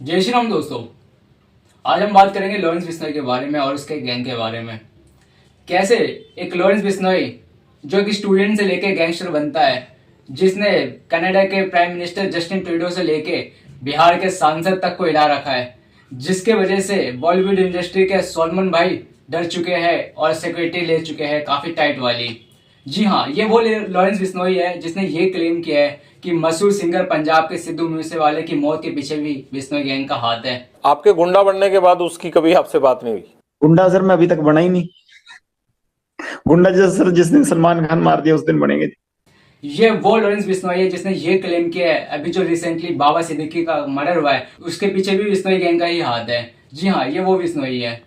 जय श्री राम दोस्तों। आज हम बात करेंगे लॉरेंस बिश्नोई के बारे में और उसके गैंग के बारे में। कैसे एक लॉरेंस बिश्नोई जो एक स्टूडेंट से लेके गैंगस्टर बनता है, जिसने कनाडा के प्राइम मिनिस्टर जस्टिन ट्रूडो से लेके बिहार के सांसद तक को हिला रखा है, जिसके वजह से बॉलीवुड इंडस्ट्री के सलमान भाई डर चुके हैं और सिक्योरिटी ले चुके हैं काफी टाइट वाली। जी हाँ, ये वो लॉरेंस बिश्नोई है जिसने ये क्लेम किया है कि मशहूर सिंगर पंजाब के सिद्धू मूसेवाले की मौत के पीछे भी बिश्नोई गैंग का हाथ है। आपके गुंडा बनने के बाद उसकी कभी आपसे बात नहीं हुई? गुंडा सर मैं अभी तक बना ही नहीं। गुंडा जैसे सर जिस दिन सलमान खान मार दिया उस दिन बनेंगे। ये वो लॉरेंस बिश्नोई है जिसने ये क्लेम किया है अभी जो रिसेंटली बाबा सिद्दीकी का मर्डर हुआ है उसके पीछे भी बिश्नोई गैंग का ही हाथ है। जी हाँ, ये वो बिश्नोई है।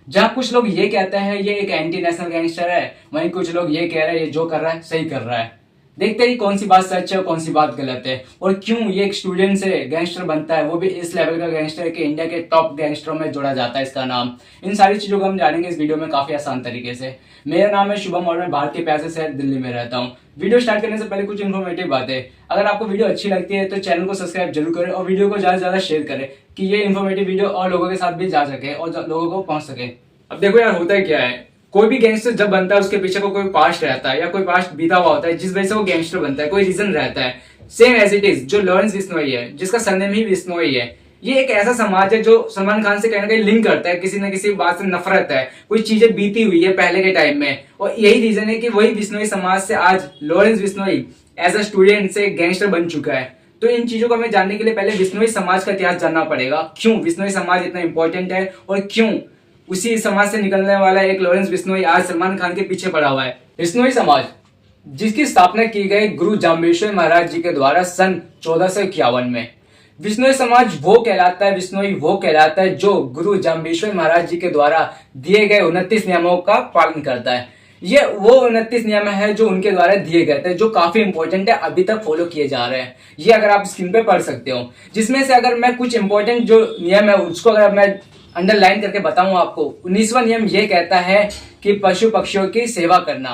जहाँ कुछ लोग ये कहते हैं ये एक एंटी नेशनल गैंगस्टर है, वहीं कुछ लोग ये कह रहे हैं ये जो कर रहा है सही कर रहा है। देखते ही कौन सी बात सच है और कौन सी बात गलत है, और क्यों ये एक स्टूडेंट से गैंगस्टर बनता है, वो भी इस लेवल का गैंगस्टर कि इंडिया के टॉप गैंगस्टरों में जोड़ा जाता है इसका नाम। इन सारी चीजों को हम जानेंगे इस वीडियो में काफी आसान तरीके से। मेरा नाम है शुभम और मैं भारत के प्यार से शहर दिल्ली में रहता हूँ। वीडियो स्टार्ट करने से पहले कुछ इन्फॉर्मेटिव बातें। अगर आपको वीडियो अच्छी लगती है तो चैनल को सब्सक्राइब जरूर करें और वीडियो को ज्यादा से ज्यादा शेयर करें कि ये इन्फॉर्मेटिव वीडियो और लोगों के साथ भी जा सके और लोगों को पहुंच सके। अब देखो यार, होता है क्या है, कोई भी गैंगस्टर जब बनता है उसके पीछे को कोई पास्ट रहता है या कोई पास्ट बीता हुआ होता है जिस वजह से वो गैंगस्टर बनता है, कोई रीजन रहता है। सेम एज इट इज जो लॉरेंस बिश्नोई है जिसका सरनेम ही बिश्नोई है, ये एक ऐसा समाज है जो सलमान खान से कहीं ना कहीं लिंक करता है, किसी न किसी बात से नफरत है, कुछ चीजें बीती हुई है पहले के टाइम में, और यही रीजन है कि वही बिश्नोई समाज से आज Lawrence Bishnoi as a student से गैंगस्टर बन चुका है। तो इन चीजों को हमें जानने के लिए पहले बिश्नोई समाज का इतिहास जानना पड़ेगा, क्यों बिश्नोई समाज इतना इंपॉर्टेंट है और क्यों उसी समाज से निकलने वाला एक लॉरेंस बिश्नोई आज सलमान खान के पीछे पड़ा हुआ है। बिश्नोई समाज जिसकी स्थापना की गई गुरु जाम्बेश्वर महाराज जी के द्वारा सन 1451 में। बिश्नोई समाज वो कहलाता है, बिश्नोई वो कहलाता है जो गुरु जाम्बेश्वर महाराज जी के द्वारा दिए गए 29 नियमों का पालन करता है। ये वो 29 नियम है जो उनके द्वारा दिए गए थे, जो काफी इंपॉर्टेंट है, अभी तक फॉलो किए जा रहे हैं। ये अगर आप स्क्रीन पे पढ़ सकते हो, जिसमें से अगर मैं कुछ इंपॉर्टेंट जो नियम है उसको अगर मैं अंडरलाइन करके बताऊं आपको। 19वां नियम ये कहता है कि पशु पक्षियों की सेवा करना।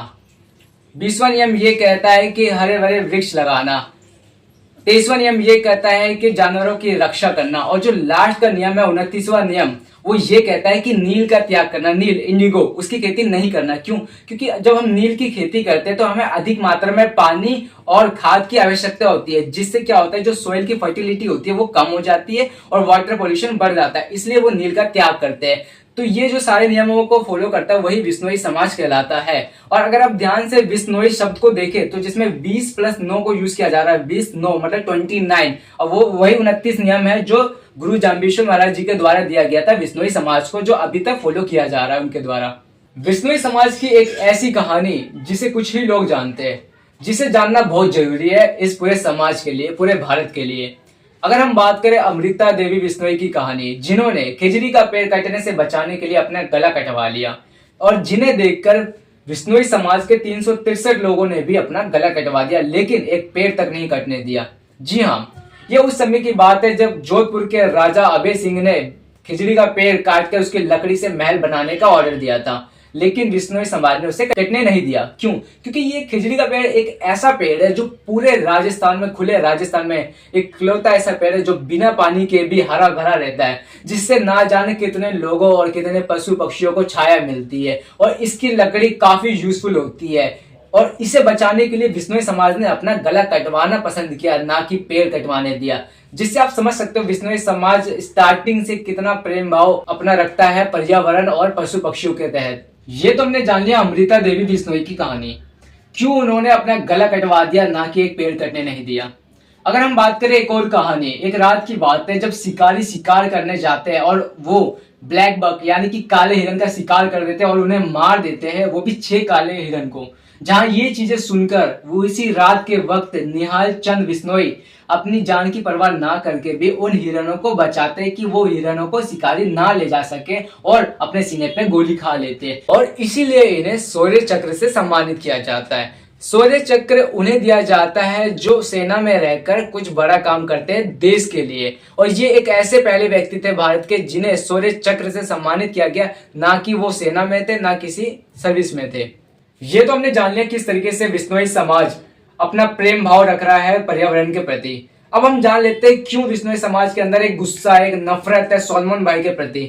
20वां नियम ये कहता है कि हरे भरे वृक्ष लगाना। 23वां नियम ये कहता है कि जानवरों की रक्षा करना। और जो लास्ट का नियम है 29वां नियम, वो ये कहता है कि नील का त्याग करना। नील, इंडिगो, उसकी खेती नहीं करना। क्यों? क्योंकि जब हम नील की खेती करते हैं तो हमें अधिक मात्रा में पानी और खाद की आवश्यकता होती है, जिससे क्या होता है जो सोइल की फर्टिलिटी होती है वो कम हो जाती है और वाटर पोल्यूशन बढ़ जाता है, इसलिए वो नील का त्याग करते हैं। तो ये जो सारे नियमों को फॉलो करता है वही बिश्नोई समाज कहलाता है। और अगर आप ध्यान से बिश्नोई शब्द को देखें तो जिसमें 20 प्लस 9 को यूज किया जा रहा है, 20 9 मतलब 29, और वो वही 29 नियम है जो गुरु जाम्बेश्वर महाराज जी के द्वारा दिया गया था बिश्नोई समाज को, जो अभी तक फॉलो किया जा रहा है उनके द्वारा। बिश्नोई समाज की एक ऐसी कहानी जिसे कुछ ही लोग जानते हैं, जिसे जानना बहुत जरूरी है इस पूरे समाज के लिए, पूरे भारत के लिए। अगर हम बात करें अमृता देवी बिश्नोई की कहानी, जिन्होंने खिजड़ी का पेड़ कटने से बचाने के लिए अपना गला कटवा लिया, और जिन्हें देखकर बिश्नोई समाज के 363 लोगों ने भी अपना गला कटवा दिया, लेकिन एक पेड़ तक नहीं कटने दिया। जी हाँ, ये उस समय की बात है जब जोधपुर के राजा अभय सिंह ने खिजड़ी का पेड़ काट कर उसकी लकड़ी से महल बनाने का ऑर्डर दिया था, लेकिन बिश्नोई समाज ने उसे कटने नहीं दिया। क्यों? क्योंकि ये खिजड़ी का पेड़ एक ऐसा पेड़ है जो पूरे राजस्थान में, खुले राजस्थान में एक इकलौता ऐसा पेड़ है जो बिना पानी के भी हरा भरा रहता है, जिससे ना जाने कितने लोगों और कितने पशु पक्षियों को छाया मिलती है, और इसकी लकड़ी काफी यूजफुल होती है। और इसे बचाने के लिए बिश्नोई समाज ने अपना गला कटवाना पसंद किया, ना कि पेड़ कटवाने दिया, जिससे आप समझ सकते हो बिश्नोई समाज स्टार्टिंग से कितना प्रेम भाव अपना रखता है पर्यावरण और पशु पक्षियों के तहत। ये तो हमने जान लिया अमृता देवी बिश्नोई की कहानी, क्यों उन्होंने अपना गला कटवा दिया, ना कि एक पेड़ कटने नहीं दिया। अगर हम बात करें एक और कहानी, एक रात की बात है जब शिकारी शिकार करने जाते हैं और वो ब्लैक बक यानी कि काले हिरन का शिकार कर देते हैं और उन्हें मार देते हैं, वो भी 6 काले हिरन को। जहां ये चीजें सुनकर वो इसी रात के वक्त निहाल चंद बिश्नोई अपनी जान की परवाह ना करके भी उन हिरणों को बचाते कि वो हिरणों को शिकारी ना ले जा सके, और अपने सीने पे गोली खा लेते, और इसीलिए इन्हें शौर्य चक्र से सम्मानित किया जाता है। शौर्य चक्र उन्हें दिया जाता है जो सेना में रहकर कुछ बड़ा काम करते हैं देश के लिए, और ये एक ऐसे पहले व्यक्ति थे भारत के जिन्हें शौर्य चक्र से सम्मानित किया गया, ना कि वो सेना में थे, ना किसी सर्विस में थे। ये तो हमने जान लिया किस तरीके से बिश्नोई समाज अपना प्रेम भाव रख रहा है पर्यावरण के प्रति। अब हम जान लेते हैं क्यों बिश्नोई समाज के अंदर एक गुस्सा, एक नफरत है सलमान भाई के प्रति।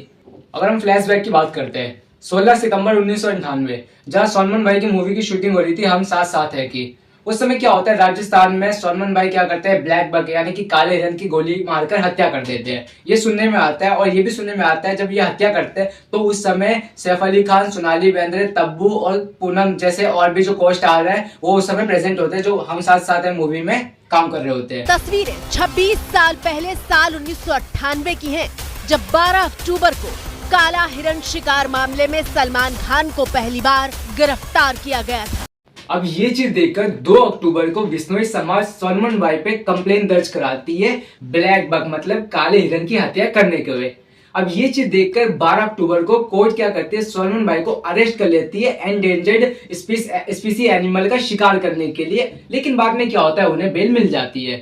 अगर हम फ्लैशबैक की बात करते हैं 16 सितंबर 1998, जहां सलमान भाई की मूवी की शूटिंग हो रही थी हम साथ साथ है की। उस समय क्या होता है, राजस्थान में सलमान भाई क्या करते हैं, ब्लैक बग यानी कि काले हिरन की गोली मारकर हत्या कर देते हैं। ये सुनने में आता है, और ये भी सुनने में आता है जब ये हत्या करते हैं तो उस समय सैफ अली खान, सोनाली बेंद्रे, तब्बू और पूनम जैसे और भी जो को स्टार है वो उस समय प्रेजेंट होते हैं, जो हम साथ साथ है मूवी में काम कर रहे होते हैं। तस्वीरें 26 साल पहले साल 1998 की हैं, जब 12 अक्टूबर को काला हिरण शिकार मामले में सलमान खान को पहली बार गिरफ्तार किया गया था। अब ये चीज देखकर 2 अक्टूबर को बिश्नोई समाज सलमान भाई पे कंप्लेन दर्ज कराती है ब्लैक बग मतलब काले हिरन की हत्या करने के हुए। अब ये चीज देखकर 12 अक्टूबर को कोर्ट क्या करती है, सलमान भाई को अरेस्ट कर लेती है एंडेंजर्ड स्पीसी एनिमल का शिकार करने के लिए। लेकिन बाद में क्या होता है, उन्हें बेल मिल जाती है।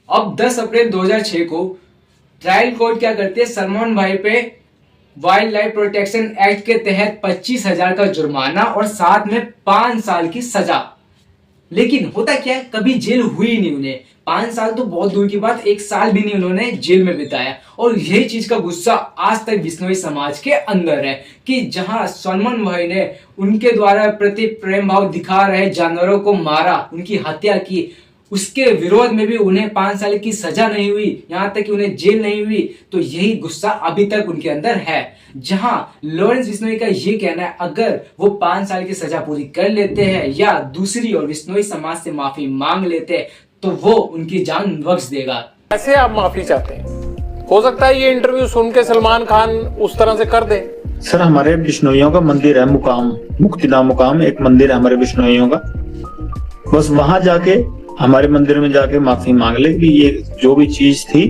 अब 10 अप्रैल 2006 को ट्रायल कोर्ट क्या करती है, सलमान भाई पे वाइल्ड लाइफ प्रोटेक्शन एक्ट के तहत 25,000 का जुर्माना और साथ में 5 साल की सजा। लेकिन होता क्या है, कभी जेल हुई नहीं उन्हें। 5 साल तो बहुत दूर की बात, 1 साल भी नहीं उन्होंने जेल में बिताया। और यही चीज का गुस्सा आज तक बिश्नोई समाज के अंदर है कि जहां सलमान भाई ने उनके द्वारा प्रति प्रेम भाव दिखा रहे जानवरों को मारा, उनकी हत्या की, उसके विरोध में भी उन्हें 5 साल की सजा नहीं हुई, यहाँ तक कि उन्हें जेल नहीं हुई। तो यही गुस्सा अभी तक उनके अंदर है। जहां लॉरेंस बिश्नोई का ये कहना है, अगर वो 5 साल की सजा पूरी कर लेते हैं या दूसरी ओर बिश्नोई समाज से माफी मांग लेते हैं तो वो उनकी जान बख्श देगा। कैसे आप माफी चाहते हैं? हो सकता है ये इंटरव्यू सुन के सलमान खान उस तरह से कर दे। सर हमारे बिश्नोइयों का मंदिर है मुकाम, मुक्तिधाम मुकाम एक मंदिर है हमारे बिश्नोइयों का। बस वहां जाके हमारे मंदिर में जाके माफी मांग ले कि ये जो भी चीज थी,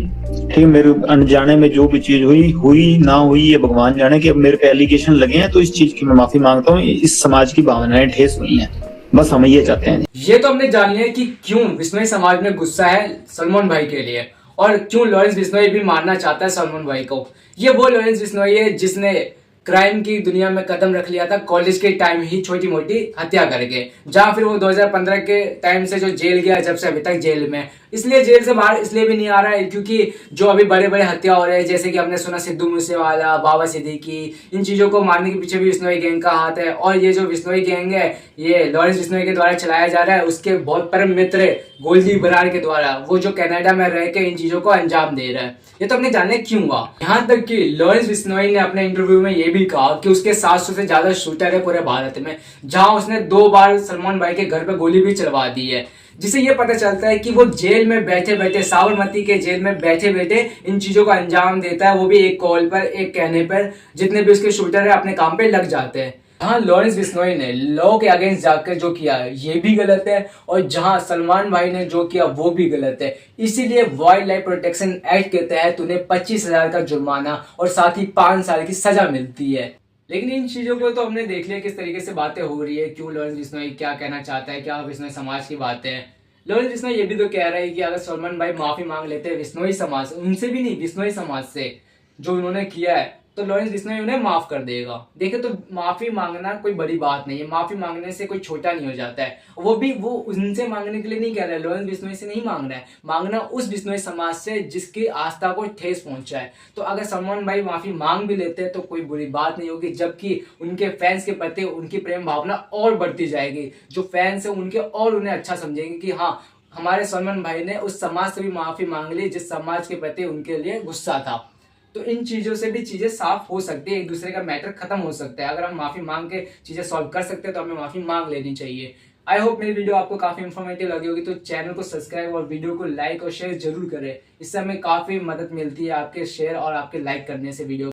ठीक, मेरे अनजाने में जो भी चीज हुई ना हुई ये भगवान जाने। कि अब मेरे पे एलिगेशन लगे हैं तो इस चीज की मैं माफी मांगता हूँ। इस समाज की भावनाएं ठेस हुई हैं, बस हम ये चाहते हैं। ये तो हमने जान लिया कि क्यों बिश्नोई समाज में गुस्सा है सलमान भाई के लिए, और क्यों लॉरेंस बिश्नोई भी मारना चाहता है सलमान भाई को। ये वो लॉरेंस बिश्नोई है जिसने क्राइम की दुनिया में कदम रख लिया था कॉलेज के टाइम ही, छोटी मोटी हत्या करके। जहां फिर वो 2015 के टाइम से जो जेल गया, जब से अभी तक जेल में। इसलिए जेल से बाहर इसलिए भी नहीं आ रहा है क्योंकि जो अभी बड़े बड़े हत्या हो रहे हैं, जैसे कि हमने सुना सिद्धू मूसेवाला, बाबा सिद्दीकी, इन चीजों को मारने के पीछे भी बिश्नोई गैंग का हाथ है। और ये जो बिश्नोई गैंग है ये लॉरेंस बिश्नोई के द्वारा चलाया जा रहा है, उसके बहुत परम मित्र गोल्डी बराड़ के द्वारा, वो जो कनाडा में रह के इन चीजों को अंजाम दे रहा है। ये तो हमने जाने क्यों हुआ। यहाँ तक कि लॉरेंस बिश्नोई ने अपने इंटरव्यू में ये भी कहा कि उसके 700 से ज्यादा शूटर है पूरे भारत में, जहां उसने 2 बार सलमान भाई के घर पे गोली भी चलवा दी है। जिससे ये पता चलता है कि वो जेल में बैठे बैठे, साबरमती के जेल में बैठे बैठे इन चीजों का अंजाम देता है, वो भी एक कॉल पर, एक कहने पर। जितने भी उसके शूटर है अपने काम पे लग जाते हैं। जहां लॉरेंस बिश्नोई ने लॉ के अगेंस्ट जाकर जो किया ये भी गलत है, और जहां सलमान भाई ने जो किया वो भी गलत है। इसीलिए वाइल्ड लाइफ प्रोटेक्शन एक्ट के तहत उन्हें 25,000 का जुर्माना और साथ ही 5 साल की सजा मिलती है। लेकिन इन चीजों को तो हमने देख लिया किस तरीके से बातें हो रही है, क्यों लॉरेंस बिश्नोई क्या कहना चाहता है, क्या बिश्नोई समाज की बातें हैं। लॉरेंस बिश्नोई ये भी तो कह रहा है कि अगर सलमान भाई माफी मांग लेते हैं बिश्नोई समाज, उनसे भी नहीं, बिश्नोई समाज से जो उन्होंने किया है, तो लॉरेंस बिश्नोई उन्हें माफ कर देगा। देखिए, तो माफी मांगना कोई बड़ी बात नहीं है, माफी मांगने से कोई छोटा नहीं हो जाता है। वो भी वो उनसे मांगने के लिए नहीं कह रहा है, लॉरेंस बिश्नोई से नहीं मांगना है, मांगना उस बिश्नोई समाज से जिसकी आस्था को ठेस पहुंचा है। तो अगर सलमान भाई माफी मांग भी लेते हैं तो कोई बुरी बात नहीं होगी, जबकि उनके फैंस के प्रति उनकी प्रेम भावना और बढ़ती जाएगी। जो फैंस है उनके और उन्हें अच्छा समझेंगे कि हाँ, हमारे सलमान भाई ने उस समाज से भी माफी मांग ली जिस समाज के प्रति उनके लिए गुस्सा था। तो इन चीजों से भी चीजें साफ हो सकती है, एक दूसरे का मैटर खत्म हो सकता है। अगर हम माफी मांग के चीजें सॉल्व कर सकते हैं तो हमें माफी मांग लेनी चाहिए। आई होप मेरी वीडियो आपको काफी इन्फॉर्मेटिव लगी होगी, तो चैनल को सब्सक्राइब और वीडियो को लाइक और शेयर जरूर करें। इससे हमें काफी मदद मिलती है आपके शेयर और आपके लाइक करने से वीडियो।